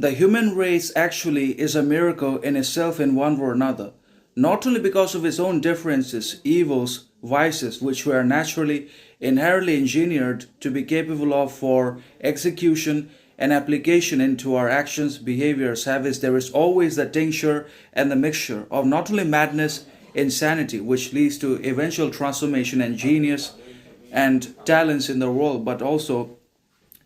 The human race actually is a miracle in itself in one way or another, not only because of its own differences, evils, vices, which we are naturally, inherently engineered to be capable of for execution and application into our actions, behaviors, habits. There is always the tincture and the mixture of not only madness, insanity, which leads to eventual transformation and genius and talents in the world, but also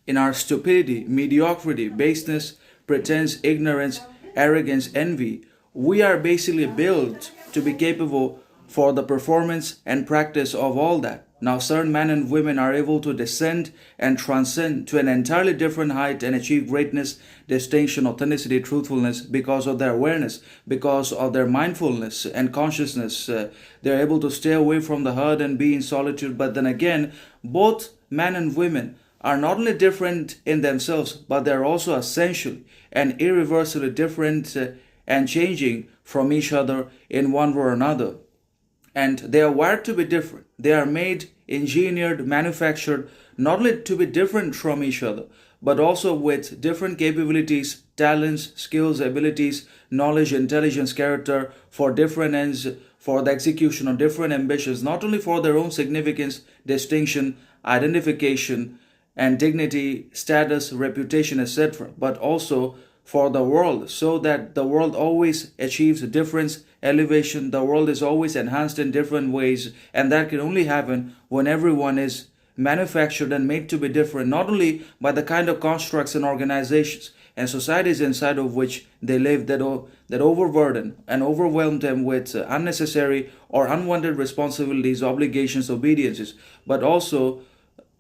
in our stupidity, mediocrity, baseness, pretense, ignorance, arrogance, envy. We are basically built to be capable for the performance and practice of all that. Now, certain men and women are able to descend and transcend to an entirely different height and achieve greatness, distinction, authenticity, truthfulness because of their awareness, because of their mindfulness and consciousness. They're able to stay away from the herd and be in solitude. But then again, both men and women are not only different in themselves, but they're also essentially and irreversibly different and changing from each other in one way or another. And they are wired to be different. They are made, engineered, manufactured, not only to be different from each other, but also with different capabilities, talents, skills, abilities, knowledge, intelligence, character for different ends, for the execution of different ambitions, not only for their own significance, distinction, identification, and dignity, status, reputation, etc., but also for the world, so that the world always achieves difference, elevation. The world is always enhanced in different ways, and that can only happen when everyone is manufactured and made to be different, not only by the kind of constructs and organizations and societies inside of which they live that overburden and overwhelm them with unnecessary or unwanted responsibilities, obligations, obediences, but also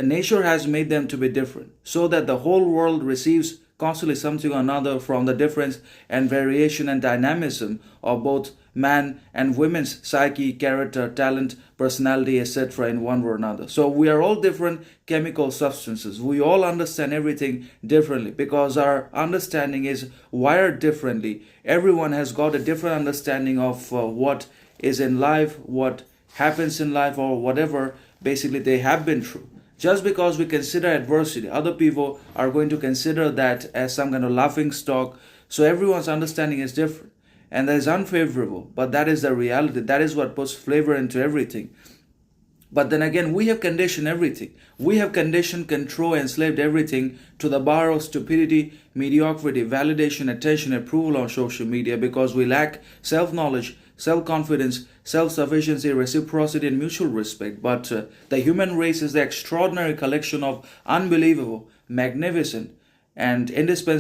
nature has made them to be different, so that the whole world receives constantly something or another from the difference and variation and dynamism of both man and women's psyche, character, talent, personality, etc. in one way or another. So we are all different chemical substances. We all understand everything differently because our understanding is wired differently. Everyone has got a different understanding of what is in life, what happens in life, or whatever basically they have been through. Just because we consider adversity, other people are going to consider that as some kind of laughing stock. So everyone's understanding is different. And that is unfavorable. But that is the reality. That is what puts flavor into everything. But then again, we have conditioned everything. We have conditioned, controlled, enslaved everything to the bar of stupidity, mediocrity, validation, attention, approval on social media because we lack self-knowledge, self-confidence, self-sufficiency, reciprocity, and mutual respect. But the human race is the extraordinary collection of unbelievable, magnificent, and indispensable